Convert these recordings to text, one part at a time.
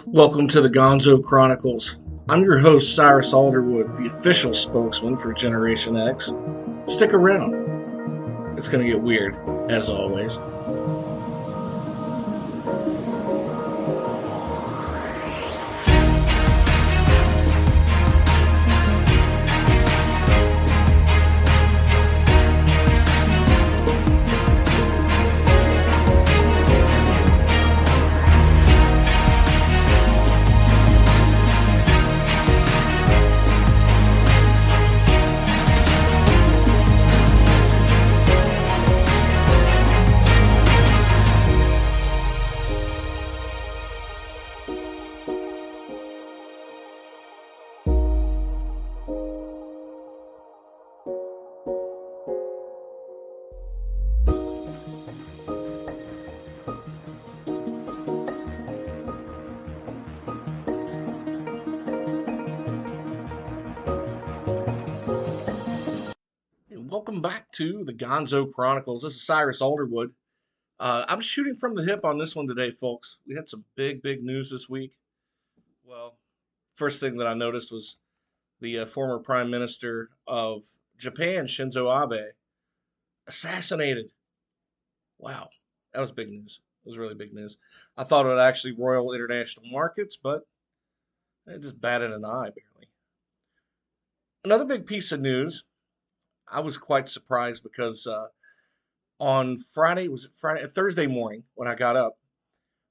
Welcome to the Gonzo Chronicles. I'm your host, Cyrus Alderwood, the official spokesman for Generation X. Stick around. It's going to get weird, as always. Welcome back to the Gonzo Chronicles. This is Cyrus Alderwood. I'm shooting from the hip on this one today, folks. We had some big news this week. Well, first thing that I noticed was the former Prime Minister of Japan, Shinzo Abe, assassinated. Wow, that was big news. It was really big news. I thought it would actually roil international markets, but it just batted an eye barely. Another big piece of news. I was quite surprised because on Friday, was it Friday? Thursday morning when I got up,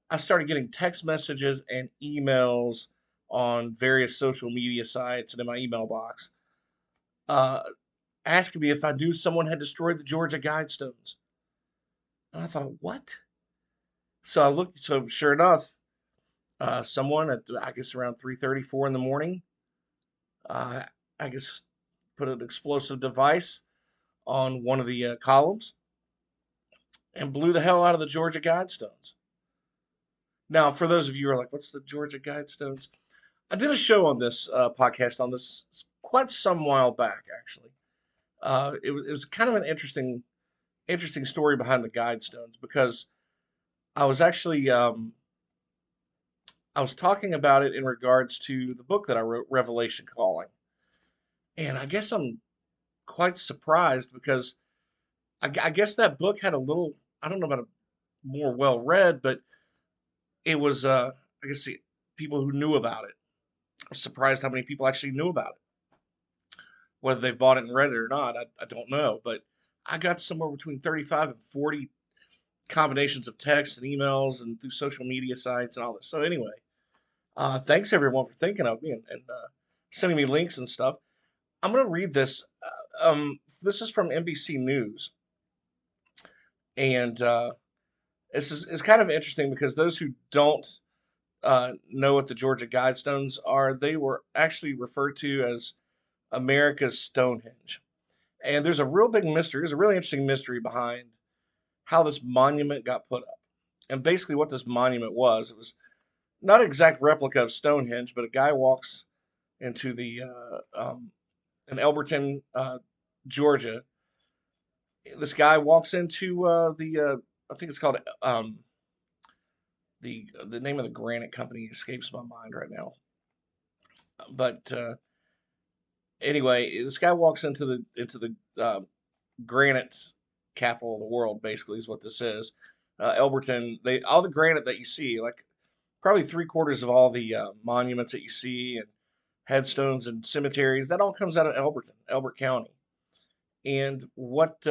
I started getting text messages and emails on various social media sites and in my email box, uh, asking me if I knew someone had destroyed the Georgia Guidestones. And I thought, what? So I looked. So sure enough, someone at I guess around 3:34 in the morning, uh, I guess put an explosive device on one of the columns and blew the hell out of the Georgia Guidestones. Now, for those of you who are like, "What's the Georgia Guidestones?" I did a show on this podcast on this quite some while back, actually. It was kind of an interesting story behind the Guidestones because I was actually I was talking about it in regards to the book that I wrote, Revelation Calling, and I guess I'm quite surprised because I guess that book had a little, I don't know about a more well read, but it was I guess the people who knew about it. I was surprised how many people actually knew about it. Whether they've bought it and read it or not, I don't know. But I got somewhere between 35 and 40 combinations of text and emails and through social media sites and all this. So anyway, thanks everyone for thinking of me and sending me links and stuff. I'm going to read this. This is from NBC News, and it's kind of interesting because those who don't know what the Georgia Guidestones are, they were actually referred to as America's Stonehenge. And there's a real big mystery, there's a really interesting mystery behind how this monument got put up. And basically, what this monument was, it was not an exact replica of Stonehenge, but a guy walks into the in Elberton, Georgia. This guy walks into I think it's called the name of the granite company escapes my mind right now. But anyway, this guy walks into the granite capital of the world. Basically, is what this is. Elberton. They all the granite that you see, like probably three-quarters of all the monuments that you see and headstones and cemeteries, that all comes out of Elberton, Elbert County. And what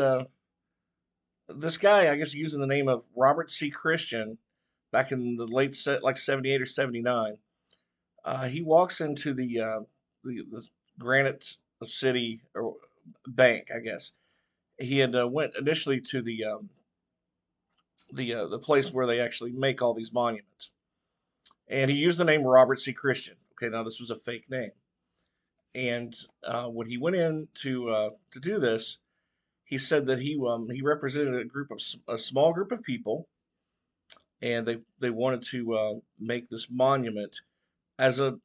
this guy, I guess, using the name of Robert C. Christian, back in the late like 78 or 79, he walks into the Granite City or Bank, I guess. He had went initially to the place where they actually make all these monuments, and he used the name Robert C. Christian. Okay, now this was a fake name, and when he went in to do this, he said that he represented a small group of people, and they wanted to make this monument as a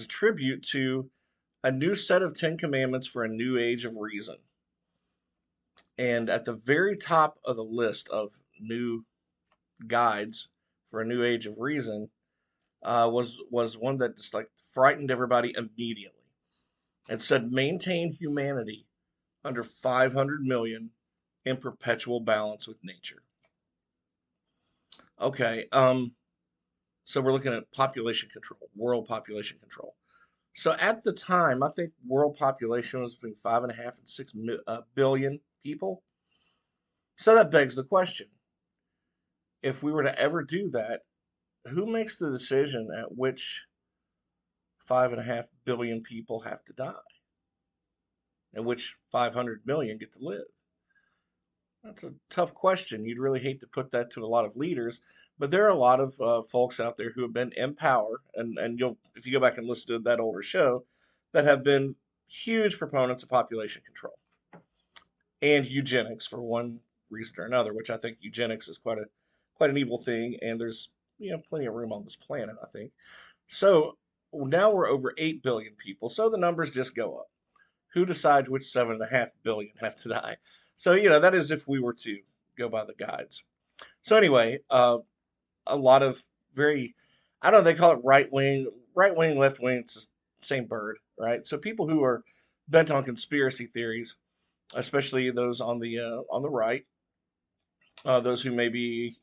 tribute to a new set of Ten Commandments for a new age of reason. And at the very top of the list of new guides for a new age of reason, was one that just like frightened everybody immediately. It said maintain humanity under 500 million in perpetual balance with nature. Okay, so we're looking at population control, world population control. So at the time, I think world population was between 5.5 and 6 billion people. So that begs the question: if we were to ever do that, who makes the decision at which 5.5 billion people have to die, and which 500 million get to live? That's a tough question. You'd really hate to put that to a lot of leaders, but there are a lot of folks out there who have been in power, and you'll if you go back and listen to that older show, that have been huge proponents of population control and eugenics for one reason or another. Which I think eugenics is quite an evil thing, and there's plenty of room on this planet. I think so. Now we're over 8 billion people, so the numbers just go up. Who decides which 7.5 billion have to die? So, that is if we were to go by the guides. So, anyway, a lot of very, I don't know, they call it right wing, left wing, it's the same bird, right? So, people who are bent on conspiracy theories, especially those on the right, those who may be,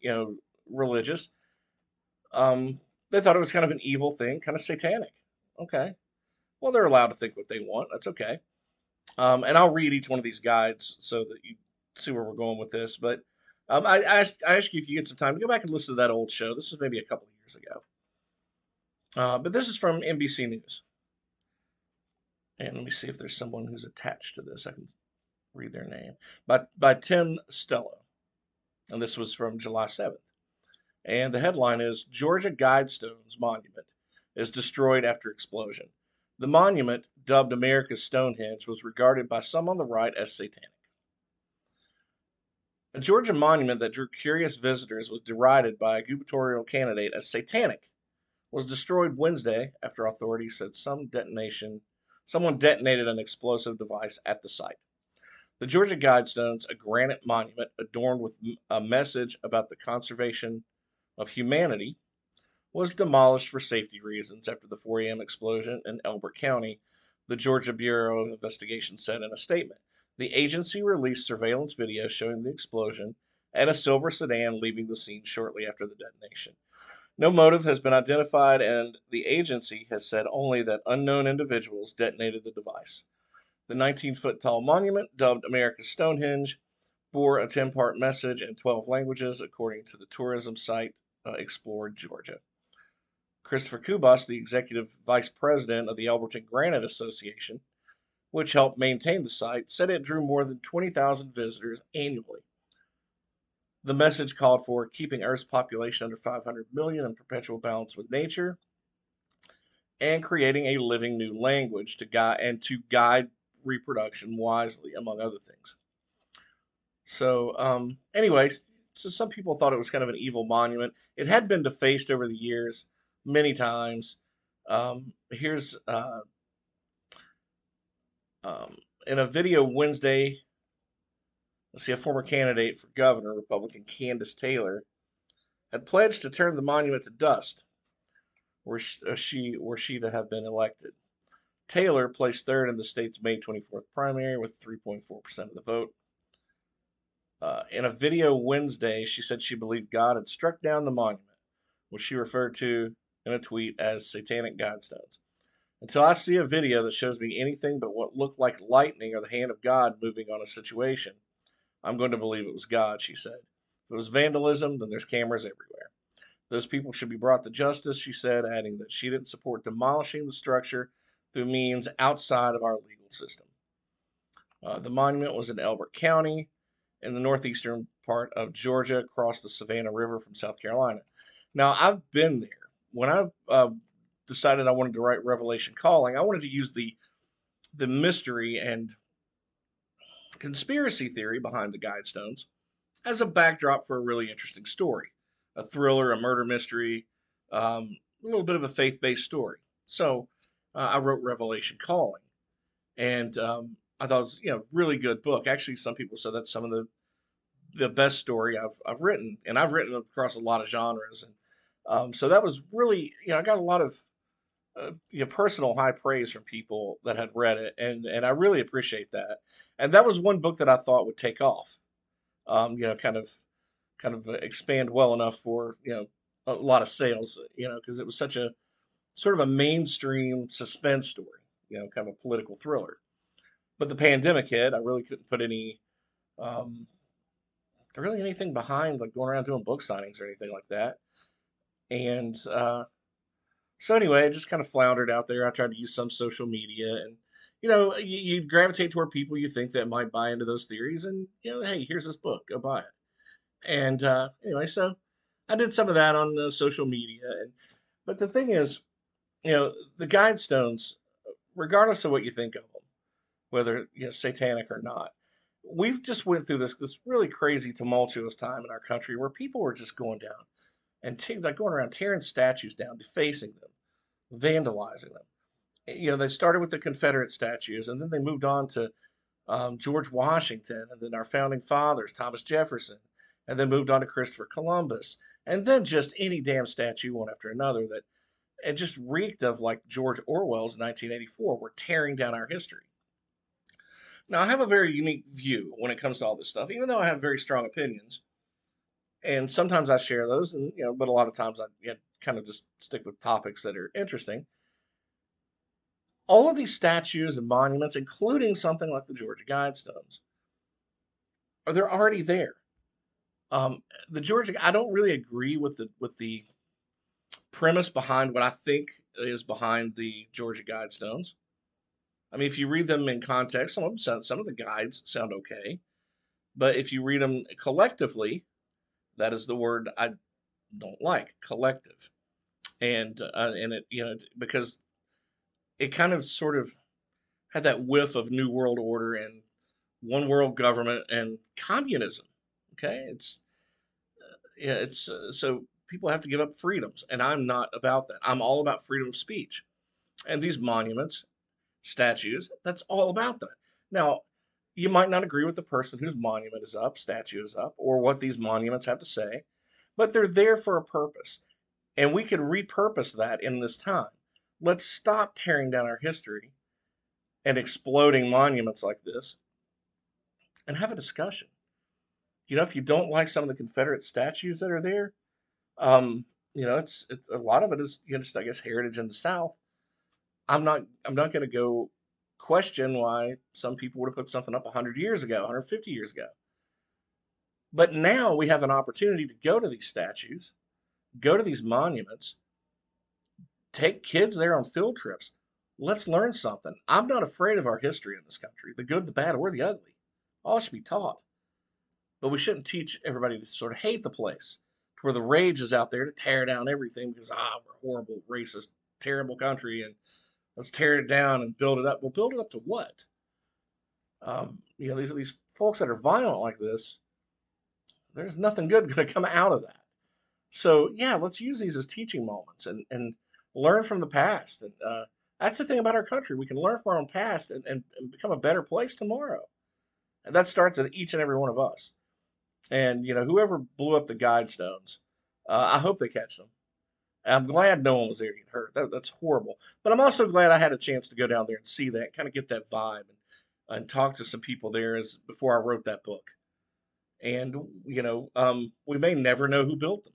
religious, they thought it was kind of an evil thing, kind of satanic. Okay. Well, they're allowed to think what they want. That's okay. And I'll read each one of these guides so that you see where we're going with this. But I ask you if you get some time to go back and listen to that old show. This was maybe a couple of years ago. But this is from NBC News. And let me see if there's someone who's attached to this. I can read their name. By Tim Stello. And this was from July 7th. And the headline is Georgia Guidestones Monument is destroyed after explosion. The monument, dubbed America's Stonehenge, was regarded by some on the right as satanic. A Georgia monument that drew curious visitors was derided by a gubernatorial candidate as satanic, was destroyed Wednesday after authorities said someone detonated an explosive device at the site. The Georgia Guidestones, a granite monument adorned with a message about the conservation of humanity, was demolished for safety reasons after the 4 a.m. explosion in Elbert County, the Georgia Bureau of Investigation said in a statement. The agency released surveillance video showing the explosion and a silver sedan leaving the scene shortly after the detonation. No motive has been identified, and the agency has said only that unknown individuals detonated the device. The 19-foot tall monument, dubbed America's Stonehenge, bore a 10-part message in 12 languages, according to the tourism site Explore Georgia. Christopher Kubas, the executive vice president of the Alberton Granite Association, which helped maintain the site, said it drew more than 20,000 visitors annually. The message called for keeping Earth's population under 500 million in perpetual balance with nature and creating a living new language to guide reproduction wisely, among other things. So, anyways, so some people thought it was kind of an evil monument. It had been defaced over the years many times. Here's in a video Wednesday. Let's see, a former candidate for governor, Republican Candace Taylor, had pledged to turn the monument to dust were she to have been elected. Taylor placed third in the state's May 24th primary with 3.4% of the vote. In a video Wednesday, she said she believed God had struck down the monument, which she referred to in a tweet as satanic Guidestones. Until I see a video that shows me anything but what looked like lightning or the hand of God moving on a situation, I'm going to believe it was God, she said. If it was vandalism, then there's cameras everywhere. Those people should be brought to justice, she said, adding that she didn't support demolishing the structure through means outside of our legal system. The monument was in Elbert County in the northeastern part of Georgia across the Savannah River from South Carolina. Now, I've been there. When I decided I wanted to write Revelation Calling, I wanted to use the mystery and conspiracy theory behind the Guidestones as a backdrop for a really interesting story, a thriller, a murder mystery, a little bit of a faith-based story. So I wrote Revelation Calling, and I thought it was really good book. Actually, some people said that's some of the best story I've written, and I've written across a lot of genres. And So that was really, I got a lot of personal high praise from people that had read it, and I really appreciate that. And that was one book that I thought would take off, kind of expand well enough for a lot of sales, because it was such a sort of a mainstream suspense story, kind of a political thriller. But the pandemic hit. I really couldn't put um, really anything behind like going around doing book signings or anything like that. And so anyway, I just kind of floundered out there. I tried to use some social media, and you gravitate toward people you think that might buy into those theories, and hey, here's this book, go buy it. And anyway, so I did some of that on social media, and but the thing is, the Guidestones, regardless of what you think of them, whether satanic or not, we've just went through this really crazy tumultuous time in our country where people were just going down and like going around tearing statues down, defacing them, vandalizing them. They started with the Confederate statues, and then they moved on to George Washington, and then our founding fathers, Thomas Jefferson, and then moved on to Christopher Columbus, and then just any damn statue one after another that it just reeked of like George Orwell's 1984. We're tearing down our history. Now, I have a very unique view when it comes to all this stuff, even though I have very strong opinions, and sometimes I share those, and but a lot of times I kind of just stick with topics that are interesting. All of these statues and monuments, including something like the Georgia Guidestones, they're already there. The Georgia, I don't really agree with the premise behind what I think is behind the Georgia Guidestones. I mean, if you read them in context, some of the guides sound okay, but if you read them collectively, that is the word I don't like, collective, and it because it kind of sort of had that whiff of New World Order and one world government and communism. Okay, it's so people have to give up freedoms, and I'm not about that. I'm all about freedom of speech, and these monuments, statues, that's all about that. Now, you might not agree with the person whose monument is up, statue is up, or what these monuments have to say, but they're there for a purpose, and we can repurpose that in this time. Let's stop tearing down our history and exploding monuments like this and have a discussion. If you don't like some of the Confederate statues that are there, um, it's a lot of it is just I guess heritage in the South. I'm not going to go question why some people would have put something up 100 years ago, 150 years ago. But now we have an opportunity to go to these statues, go to these monuments, take kids there on field trips. Let's learn something. I'm not afraid of our history in this country, the good, the bad, or the ugly. All should be taught. But we shouldn't teach everybody to sort of hate the place, to where the rage is out there to tear down everything because, we're a horrible, racist, terrible country, and let's tear it down and build it up. Well, build it up to what? These folks that are violent like this, there's nothing good going to come out of that. So yeah, let's use these as teaching moments and learn from the past. And that's the thing about our country. We can learn from our own past and become a better place tomorrow. And that starts with each and every one of us. And whoever blew up the Guidestones, I hope they catch them. I'm glad no one was there to get hurt. That's horrible. But I'm also glad I had a chance to go down there and see that, kind of get that vibe, and talk to some people there as before I wrote that book. And we may never know who built them,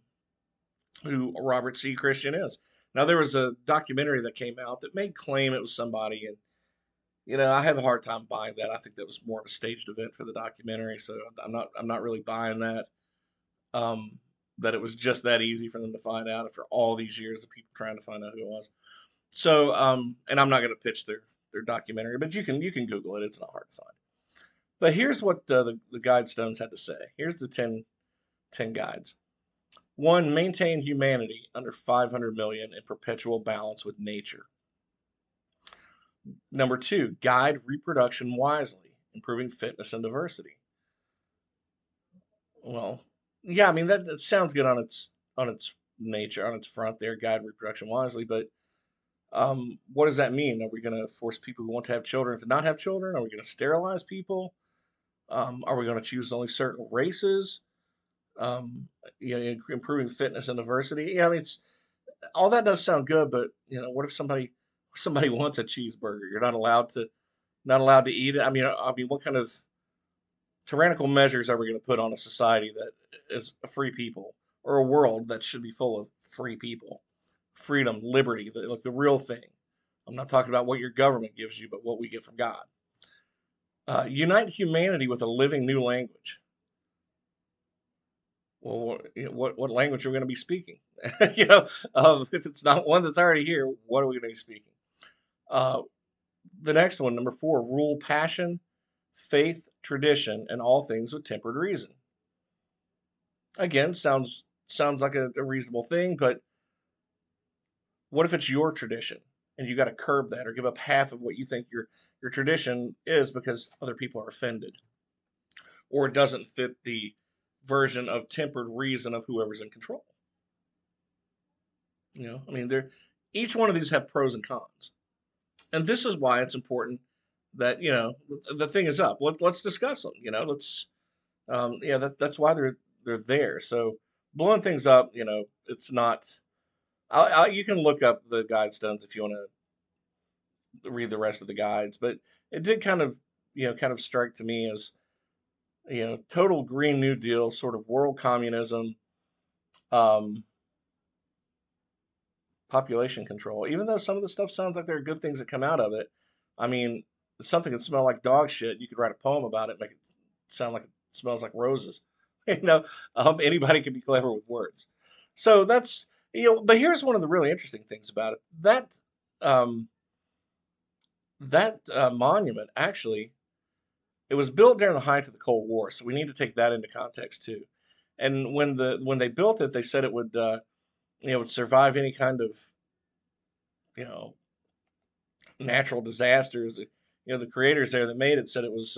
who Robert C. Christian is. Now there was a documentary that came out that made claim it was somebody, and I have a hard time buying that. I think that was more of a staged event for the documentary, so I'm not really buying that. Um, that it was just that easy for them to find out after all these years of people trying to find out who it was. So, and I'm not going to pitch their documentary, but you can Google it. It's not hard to find. But here's what the Guidestones had to say. Here's the ten guides. One, maintain humanity under 500 million in perpetual balance with nature. Number two, guide reproduction wisely, improving fitness and diversity. Well, yeah, I mean that sounds good on its nature, on its front there, guide reproduction wisely, but what does that mean? Are we going to force people who want to have children to not have children? Are we going to sterilize people? Are we going to choose only certain races? um, improving fitness and diversity. Yeah, I mean, it's all that does sound good, but what if somebody wants a cheeseburger? You're not allowed to eat it. I mean, what kind of tyrannical measures are we going to put on a society that is a free people, or a world that should be full of free people, freedom, liberty, like the real thing? I'm not talking about what your government gives you, but what we get from God. Unite humanity with a living new language. Well, what language are we going to be speaking? If it's not one that's already here, what are we going to be speaking? Uh, the next one, number 4, rule passion, faith, tradition, and all things with tempered reason. Again, sounds like a reasonable thing, but what if it's your tradition and you got to curb that or give up half of what you think your tradition is because other people are offended or it doesn't fit the version of tempered reason of whoever's in control? I mean, each one of these have pros and cons, and this is why it's important that the thing is up. Let's discuss them. Let's yeah, that's why they're there. So blowing things up, it's not. You can look up the Guidestones if you want to read the rest of the guides, but it did kind of strike to me as total Green New Deal, sort of world communism, um, population control. Even though some of the stuff sounds like there are good things that come out of it, I mean, if something can smell like dog shit, you could write a poem about it, make it sound like it smells like roses. You know, anybody can be clever with words. So but here's one of the really interesting things about it. Um, that monument actually, it was built during the height of the Cold War, so we need to take that into context too. And when they built it, they said it would survive any kind of you know natural disasters. The creators there that made it said it was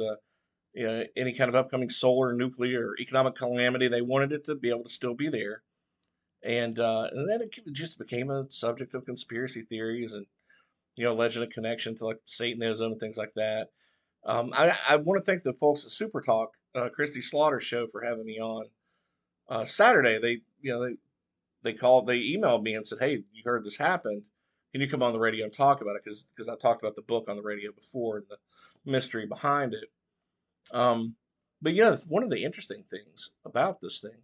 any kind of upcoming solar, nuclear, or economic calamity. They wanted it to be able to still be there, and then it just became a subject of conspiracy theories and alleged connection to like Satanism and things like that. I want to thank the folks at Super Talk, Christy Slaughter's show, for having me on. Saturday, they emailed me and said, "Hey, you heard this happened? Can you come on the radio and talk about it?" Because I talked about the book on the radio before and the mystery behind it. Um, but one of the interesting things about this thing,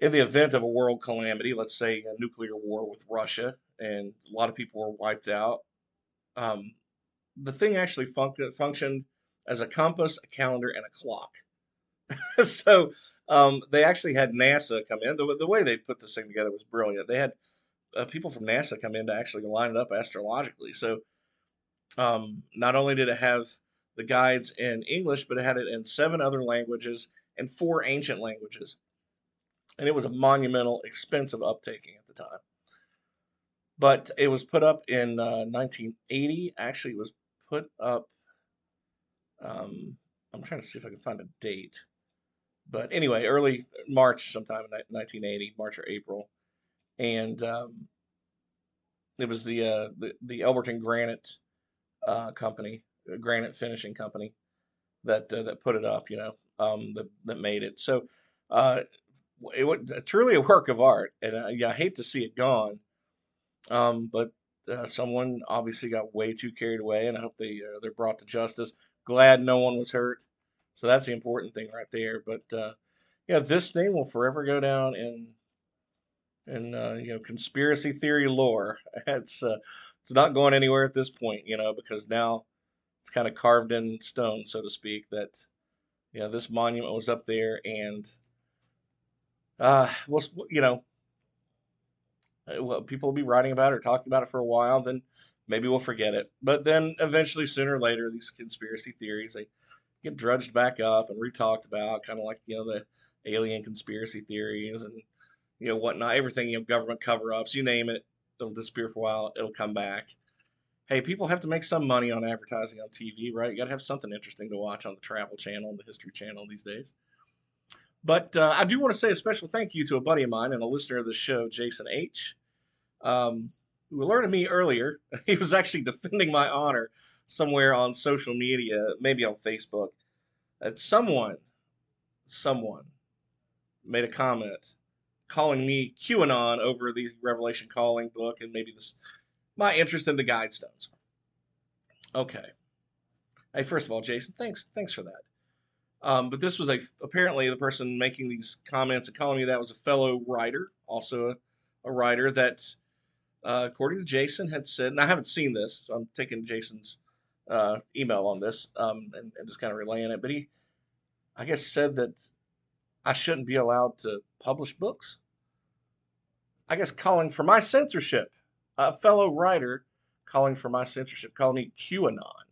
in the event of a world calamity, let's say a nuclear war with Russia, and a lot of people were wiped out, um, the thing actually functioned as a compass, a calendar, and a clock. So they actually had NASA come in. The way they put this thing together was brilliant. They had people from NASA come in to actually line it up astrologically. So not only did it have the guides in English, but it had it in 7 other languages and 4 ancient languages. And it was a monumental, expensive uptaking at the time. But it was put up in 1980. Actually, it was put up. Um, I'm trying to see if I can find a date. But anyway, early March, sometime in 1980, March or April, and it was the Elberton Granite company, Granite Finishing Company, that put it up. That made it. So uh, it was truly a work of art, and yeah, I hate to see it gone. But someone obviously got way too carried away, and I hope they're brought to justice. Glad no one was hurt, so that's the important thing right there. But yeah, this thing will forever go down in conspiracy theory lore. It's not going anywhere at this point, because now it's kind of carved in stone, so to speak, that this monument was up there, and well, well, people will be writing about it or talking about it for a while, then maybe we'll forget it. But then eventually, sooner or later, these conspiracy theories they get drudged back up and re-talked about, kind of like the alien conspiracy theories and whatnot. Everything, government cover-ups, you name it, it'll disappear for a while, it'll come back. Hey, people have to make some money on advertising on TV, right? You got to have something interesting to watch on the Travel Channel and the History Channel these days. But I do want to say a special thank you to a buddy of mine and a listener of the show, Jason H., um, who alerted me earlier. He was actually defending my honor somewhere on social media, maybe on Facebook, that someone made a comment calling me QAnon over the Revelation Calling book and maybe this my interest in the Guidestones. Okay. Hey, first of all, Jason, thanks for that. But this was apparently the person making these comments and calling me that was a fellow writer, also a writer that, according to Jason, had said, and I haven't seen this, so I'm taking Jason's email on this and just kind of relaying it. But he, I guess, said that I shouldn't be allowed to publish books. I guess calling for my censorship. A fellow writer calling for my censorship, calling me QAnon.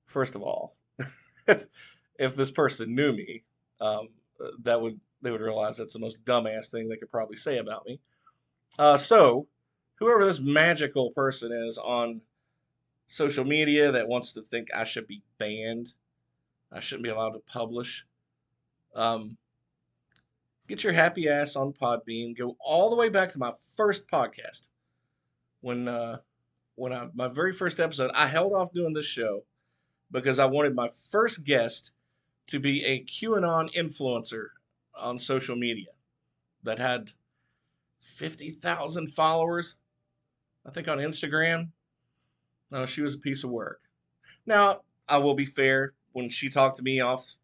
First of all, if this person knew me, they would realize that's the most dumbass thing they could probably say about me. So, whoever this magical person is on social media that wants to think I should be banned, I shouldn't be allowed to publish, um, get your happy ass on Podbean. Go all the way back to my first podcast when my very first episode. I held off doing this show because I wanted my first guest to be a QAnon influencer on social media that had 50,000 followers, I think, on Instagram. No, she was a piece of work. Now, I will be fair. When she talked to me off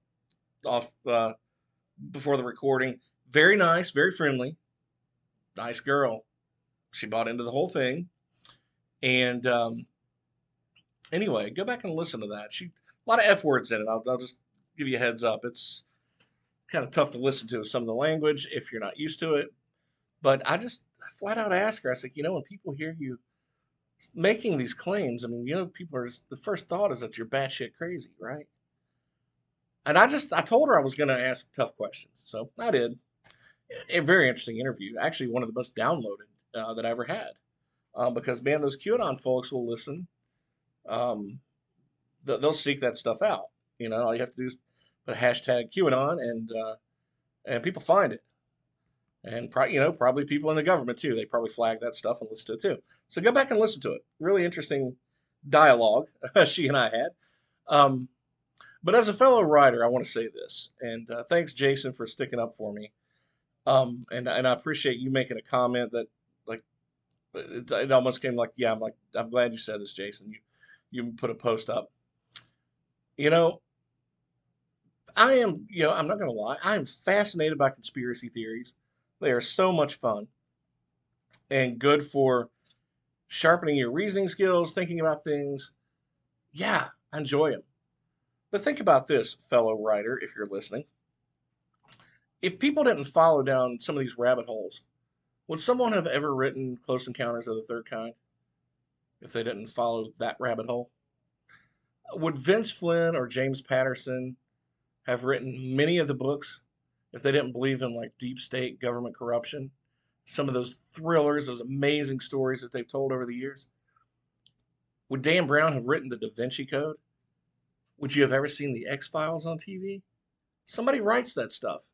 before the recording, very nice, very friendly, nice girl. She bought into the whole thing. And anyway, go back and listen to that. A lot of F words in it. I'll just give you a heads up. It's kind of tough to listen to some of the language if you're not used to it. But I flat out asked her, I said, when people hear you making these claims, I mean, people the first thought is that you're batshit crazy, right? And I told her I was going to ask tough questions. So I did. A very interesting interview. Actually, one of the most downloaded that I ever had. Because, man, those QAnon folks will listen. They'll seek that stuff out. All you have to do is put a hashtag QAnon and people find it. And probably people in the government too. They probably flag that stuff and listen to it too. So go back and listen to it. Really interesting dialogue she and I had. But as a fellow writer, I want to say this, and thanks Jason for sticking up for me. And I appreciate you making a comment that like it almost came like, yeah, I'm glad you said this, Jason. You put a post up. I'm not going to lie. I am fascinated by conspiracy theories. They are so much fun and good for sharpening your reasoning skills, thinking about things. Yeah, I enjoy them. But think about this, fellow writer, if you're listening. If people didn't follow down some of these rabbit holes, would someone have ever written Close Encounters of the Third Kind if they didn't follow that rabbit hole? Would Vince Flynn or James Patterson have written many of the books if they didn't believe in like deep state government corruption? Some of those thrillers, those amazing stories that they've told over the years. Would Dan Brown have written the Da Vinci Code? Would you have ever seen the X-Files on TV? Somebody writes that stuff.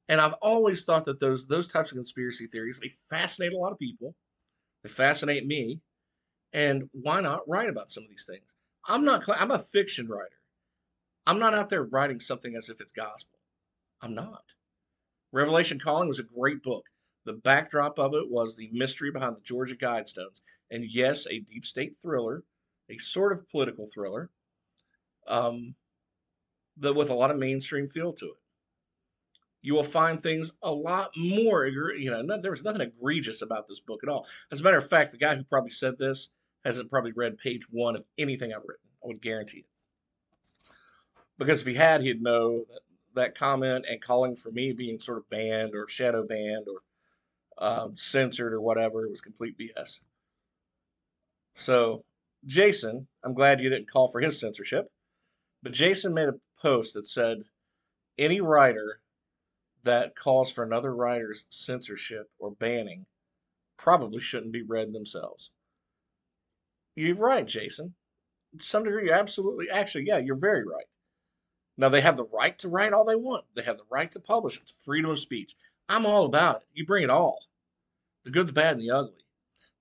And I've always thought that those types of conspiracy theories, they fascinate a lot of people. They fascinate me. And why not write about some of these things? I'm a fiction writer. I'm not out there writing something as if it's gospel. I'm not. Revelation Calling was a great book. The backdrop of it was the mystery behind the Georgia Guidestones. And yes, a deep state thriller, a sort of political thriller, with a lot of mainstream feel to it. You will find things a lot more, there was nothing egregious about this book at all. As a matter of fact, the guy who probably said this hasn't probably read page 1 of anything I've written. I would guarantee it. Because if he had, he'd know that comment and calling for me being sort of banned or shadow banned or censored or whatever, it was complete BS. So, Jason, I'm glad you didn't call for his censorship, but Jason made a post that said, any writer that calls for another writer's censorship or banning probably shouldn't be read themselves. You're right, Jason. To some degree, you're absolutely, actually, yeah, you're very right. Now, they have the right to write all they want. They have the right to publish. It's freedom of speech. I'm all about it. You bring it all. The good, the bad, and the ugly.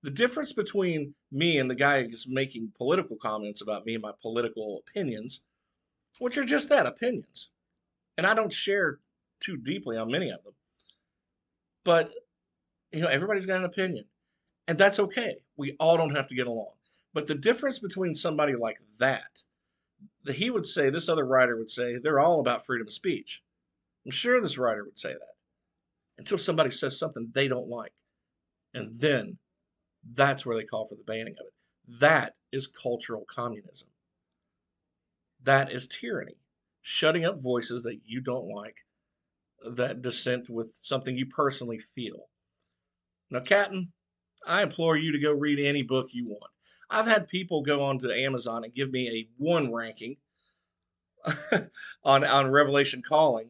The difference between me and the guy who's making political comments about me and my political opinions, which are just that, opinions. And I don't share too deeply on many of them. But, everybody's got an opinion, and that's okay. We all don't have to get along. But the difference between somebody like that he would say, this other writer would say, they're all about freedom of speech. I'm sure this writer would say that until somebody says something they don't like. And then that's where they call for the banning of it. That is cultural communism. That is tyranny. Shutting up voices that you don't like, that dissent with something you personally feel. Now, Captain, I implore you to go read any book you want. I've had people go onto Amazon and give me a 1 ranking on Revelation Calling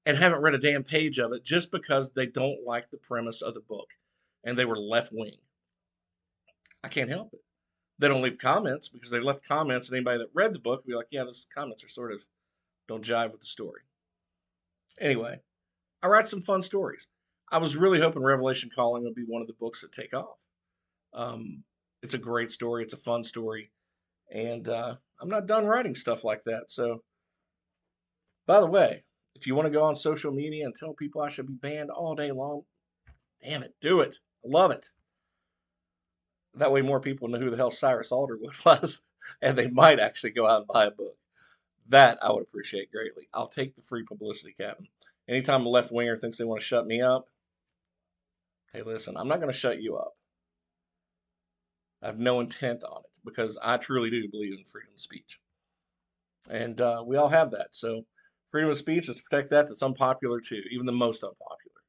and haven't read a damn page of it just because they don't like the premise of the book and they were left wing. I can't help it. They don't leave comments because they left comments, and anybody that read the book would be like, yeah, those comments are sort of don't jive with the story. Anyway, I write some fun stories. I was really hoping Revelation Calling would be one of the books that take off. It's a great story. It's a fun story. And I'm not done writing stuff like that. So, by the way, if you want to go on social media and tell people I should be banned all day long, damn it, do it. I love it. That way more people know who the hell Cyrus Alderwood was, and they might actually go out and buy a book. That I would appreciate greatly. I'll take the free publicity, Captain. Anytime a left winger thinks they want to shut me up, hey, listen, I'm not going to shut you up. I have no intent on it because I truly do believe in freedom of speech. And we all have that. So freedom of speech is to protect that that's unpopular too, even the most unpopular.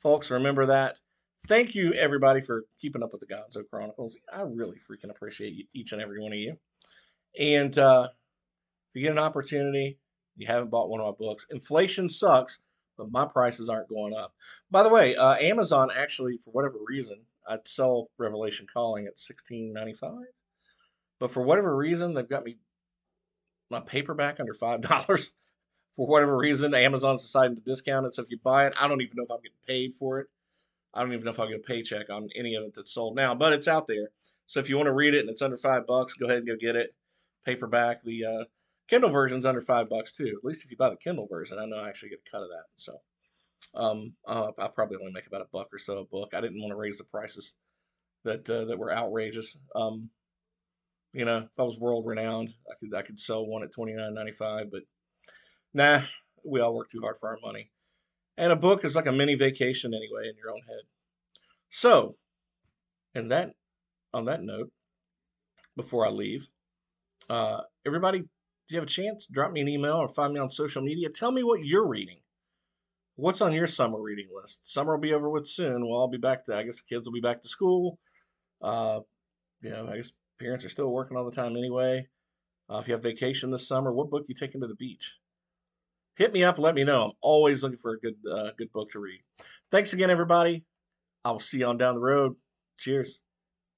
Folks, remember that. Thank you, everybody, for keeping up with the Gonzo Chronicles. I really freaking appreciate each and every one of you. And if you get an opportunity, you haven't bought one of my books. Inflation sucks, but my prices aren't going up. By the way, Amazon actually, for whatever reason, I'd sell Revelation Calling at $16.95. But for whatever reason, they've got me my paperback under $5. For whatever reason, Amazon's decided to discount it. So if you buy it, I don't even know if I'm getting paid for it. I don't even know if I'll get a paycheck on any of it that's sold now, but it's out there. So if you want to read it and it's under $5, go ahead and go get it. Paperback. The Kindle version's under $5 too. At least if you buy the Kindle version, I know I actually get a cut of that. So I'll probably only make about $1 or so a book. I didn't want to raise the prices that were outrageous. If I was world renowned, I could sell one at $29.95, but nah, we all work too hard for our money. And a book is like a mini vacation anyway in your own head. So, and that on that note, before I leave, everybody, if you have a chance, drop me an email or find me on social media. Tell me what you're reading. What's on your summer reading list? Summer will be over with soon. We'll all be back to, I guess the kids will be back to school. I guess parents are still working all the time anyway. If you have vacation this summer, what book you taking to the beach? Hit me up, let me know. I'm always looking for a good book to read. Thanks again, everybody. I will see you on down the road. Cheers.